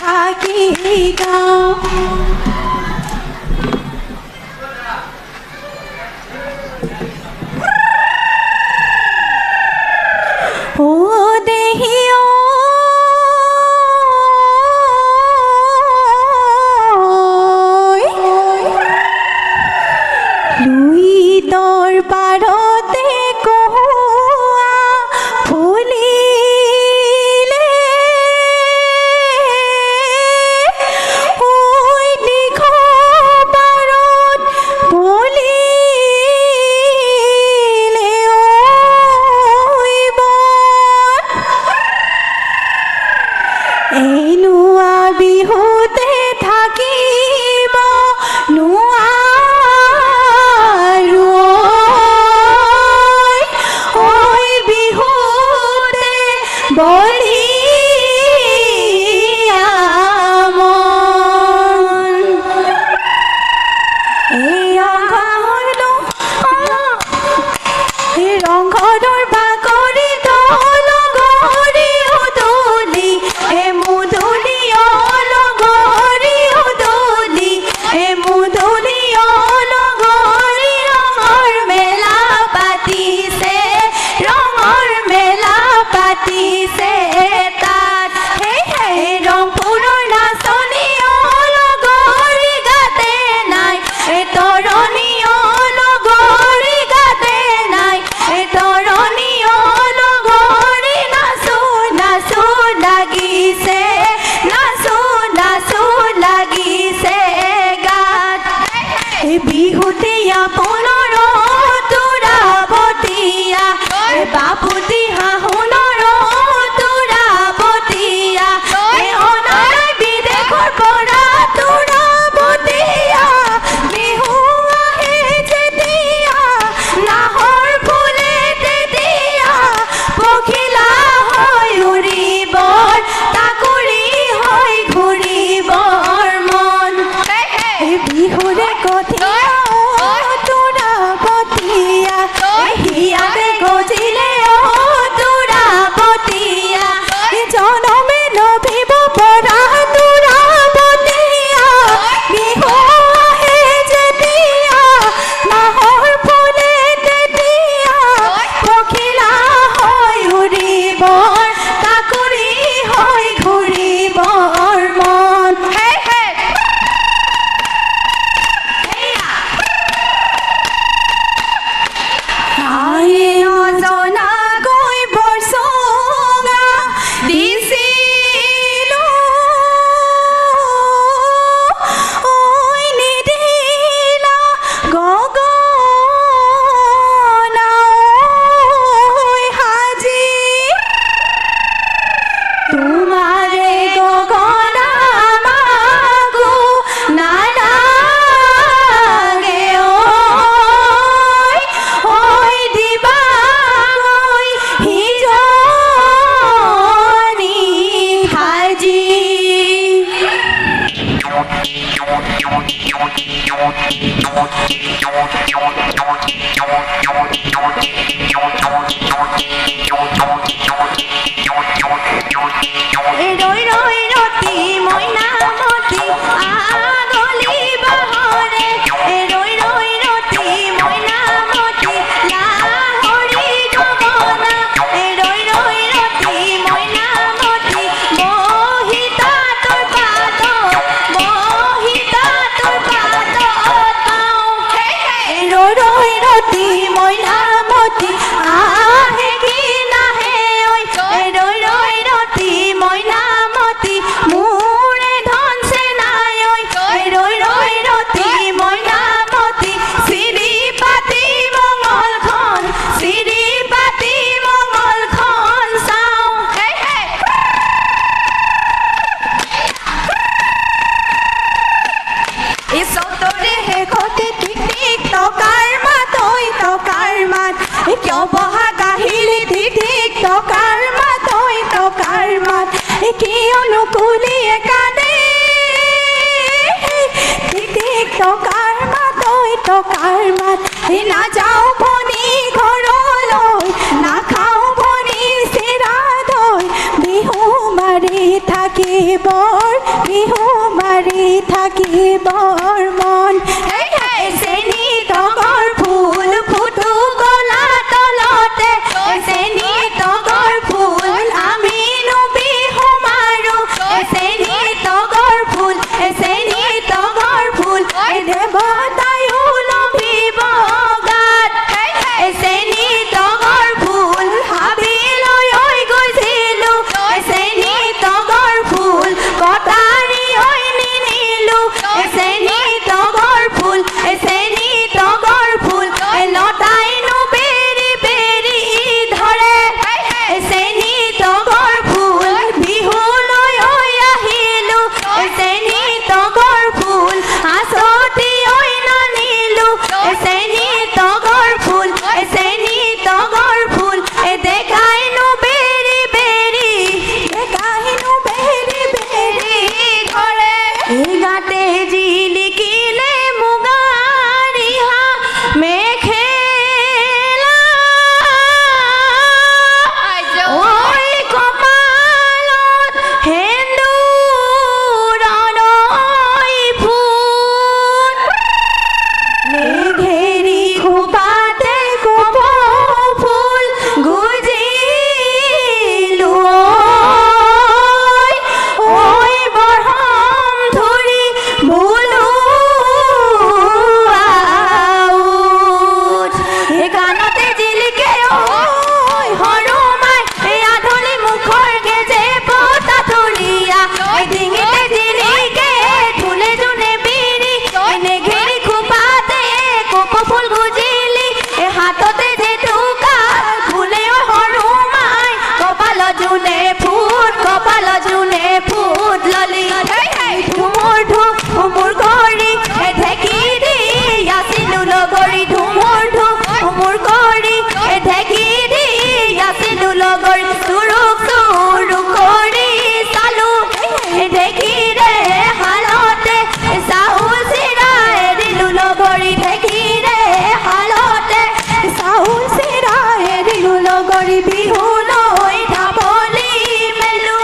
থাকি গাওঁ ও দেহি লুই তোর পারতে কহুয়া ফুলিলে ওই লিখো পারত ফুলিলে ওই বন এই নুয়া বিহুতে থাকিব নুয়া ৰংঘৰৰ বাকৰি দল গৰি উদলি এ মুদলি অলগৰি উদলি এ মুদলি অলগৰি ৰঙৰ মেলা পাতিছে তাত হে ৰংপুৰৰ নাচনি অলগৰি গাতে নাই এ তৰণি অলগৰি গাতে নাই এ তৰণি অলগৰি নাচো নাচো লাগিছে গাত এ বিহুতে আপোনাৰ তোৰা বতিয়া এ বাপুতি হাহুনৰ তোৰা বতিয়া এ অনাৰ বিদেশৰ পৰা তোৰা বতিয়া বিহু আহে যেতিয়া নাহৰ ফুলে তেতিয়া পখিলা হৈ উৰিবৰ তাকুৰি হৈ ঘূৰিবৰ মন বিহুৰে কঠিয়া তোৰা বতিয়া হিয়াতে গজিলে তোৰা বতিয়া জনমে নভিব পৰা তোৰা বতিয়া বিহু আহে যেতিয়া নাহৰ ফুলে তেতিয়া পখিলা হৈ উৰিবৰ তাকুৰি হৈ ঘূৰিবৰ মন নজনাকৈ বৰচঙা দিছিলো ঐ নিদিলা গগনা ঐ হাজি তোমাৰে গগনা মাগো নালাগে ঐ দিবা হিজনি হাজি ৰৈ ৰৈ ৰতি মইনামতি আগলি বাহৰে ৰৈ ৰৈ ৰতি মইনামতি লাহৰি গগনা ৰৈ ৰৈ ৰতি মইনামতি বহিতা তোৰ পাত পাওঁ ৰৈ ৰৈ ৰতি মইনামতি আহে কি নাহে ঐ ৰৈ ৰৈ ৰতি মইনামতি মোৰে ধনছে নাই ঐ ৰৈ ৰৈ ৰতি মইনামতি চিৰি পাতি মঙলখন চাওঁ এই চতৰে শেষতে টিক টিক টকাৰ মাত ঐ টকাৰ মাত কিয় বহা গাহিলি টিক টিক টকাৰ মাত ঐ টকাৰ মাত কি অনুকূলিয়ে কান্দে টিক টিক টকাৰ মাত ঐ টকাৰ মাত নাযাওঁ ভনী ঘৰলৈ নাখাওঁ ভনী চিৰা দৈ বিহু মাৰি থাকিবৰ বিহু মাৰি থাকিবৰ মন চেনি তগৰ ফুল ফুটু গলা তলতে চেনি তগৰ ফুল আমিনো বিহু মাৰো চেনি তগৰ ফুল দেৱতায়ো লভিব গাত চেনি তগৰ ফুল হাবিলৈ গৈছিলো চেনি তগৰ ফুল কটাৰী নিনিলো চেনি তগৰ ফুল লতাইনো বেৰি বেৰি ধৰে চেনি তগৰ ফুল বিহুলৈ আহিলো চেনি তগৰ ফুল আছতি নানিলো চেনি তগৰ ফুল দেখাইনো বেৰি বেৰি ধৰে গাতে জিলিকিলে মুগাৰিহা মেখেলা ঐ কপালত সেন্দুৰৰ ফুল মেঘেৰি খোপাতে কপৌ ফুল গুজিলো ঐ বৰহম ধৰি বোলো আউট গানতে জিলিকে সৰু মাই আধুলি মুখৰ গেজে পতা ধৰিয়া ডিঙিতে জিলিকে ধুলে জোনে বিৰি নেঘেৰি খোপাতে কপৌ ফুল গুজিলি হাততে যে টুকা ফুলে সৰু মাই কপাল জোনে ফুট ললি ধুমুৰ ধুমুৰ কৰি ঢেকি দি আছিলো লগৰী ধুমুৰ ধুমুৰ কৰি ঢেকি দি আছিলো লগৰী চুৰুক কৰি চালো ঢেকিৰে হালতে চাউল চিৰা এৰিলো লগৰী ঢেকিৰে হালতে চাউল চিৰা এৰিলো লগৰী বিহুলৈ ঢাপলি মেলো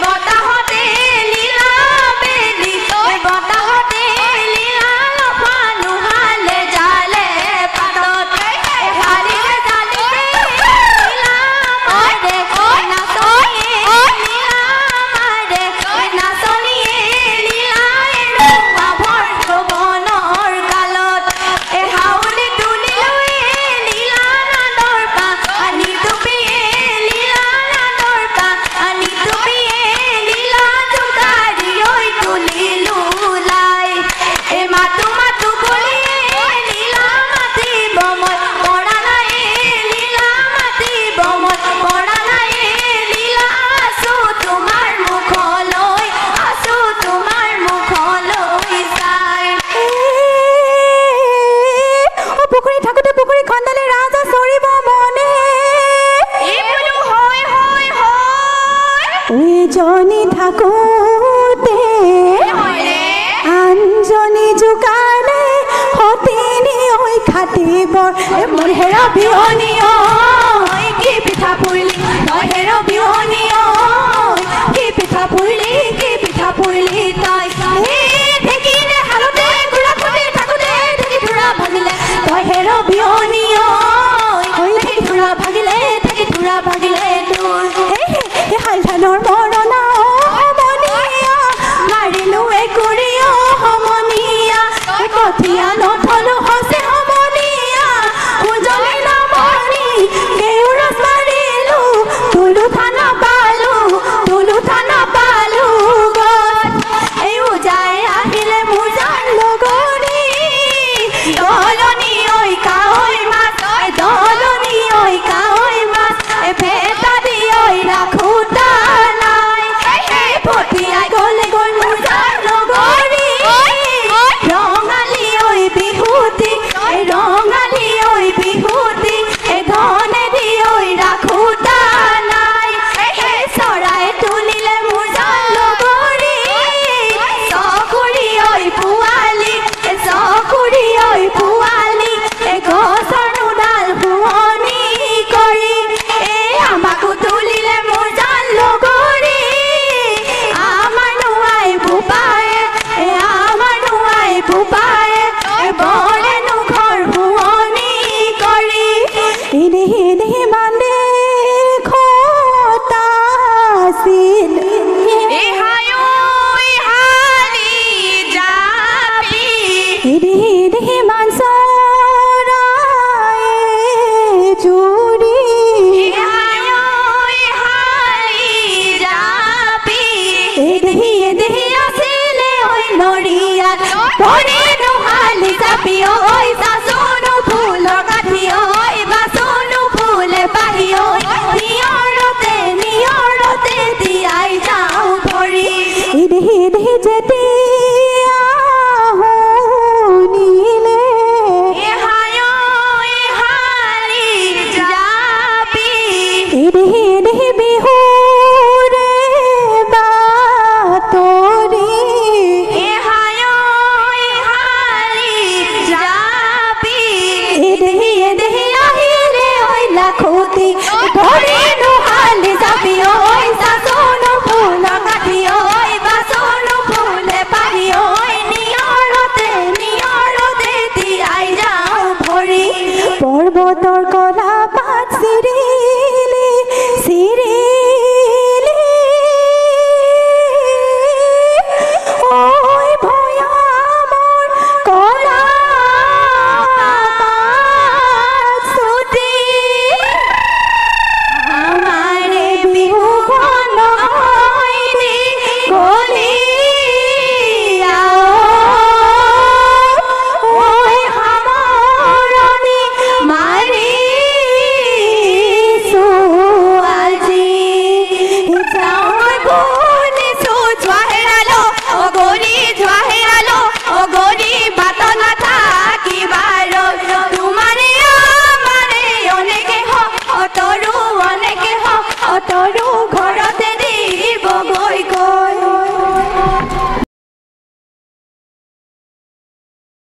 বতাহতে লীলা বেলি বৰ মোৰ হেৰা বিহনী কি পিঠা পুৰিলি তই হেৰা বিহনী কি পিঠা পুৰিলি তই ঢেঁকীৰে হালতে গুড়া খুন্দি থাকোঁতে ঢেঁকী ধুৰা ভাগিলে তই হেৰা বিহনী ঢেঁকী ধুৰা ভাগিলে তোৰ হাল ধানৰ মৰণা সমনীয়া মাৰিলো একুৰিয়া সমনীয়া কঠীয়া নথলো হৈছে সমনীয়া উজলি নামনি কেউৰছ মাৰিলো তুলু থানা পালো এই উজাই আহিলে মোৰ জান লগৰী দলনি ঐ কাৱৈ মাছ দলনি ঐ কাৱৈ মাছ ভেটা দি ঐ ৰাখোতা নাই পঠিয়াই গ'লে গৈ মোৰ জান লগৰী ৰঙালী ঐ বিহুতি ৰঙালী ঐ বিহুতি ধনে দি ঐ ৰাখোতা নাই চৰাই তুলিলে মোৰ জান লগৰী চকুৰি ঐ পোৱালি গছৰ নোডাল শুৱনি কৰি আমাকো তুলিলে মোৰ জান লগৰী আমাৰ নোৱাই বোপায়ে বৰেনো ঘৰ শুৱনি কৰি এনে মানে খতাছিল মান চৰায়ে চুৰি দেহি আছিলে ঐ নৰিয়াত ধৰি নোহালি চাপি ঐ চাচোনো ফুলৰ কাঠি ঐ বাচোনো ফুলে পাহি ঐ নিয়ৰতে দিয়াই যাওঁ ভৰি দেহি যেতিয়া শুনিলে দেহি বিহুৰে বাতৰি দেহি আহিলে ঐ লাখুটি ধৰি নোহালি যাবি ঐ চাচোনো ফুলৰ কাঠি ঐ বাচোনো ফুলে পাহি ঐ নিয়ৰতে দিয়াই যাওঁ ভৰি পৰ্বতৰ কলা পাত চিৰিলি ঐ ভৈয়ামৰ কলা পাত চুটি আমাৰে বিহুখন গলিয়া ঐ সামৰণি মাৰিছো আজি যাওঁ শুনিছো যোৱা হেৰালো অগৰি বাট নাথাকিবা তোমাৰে আমাৰে অনেকে অতৰু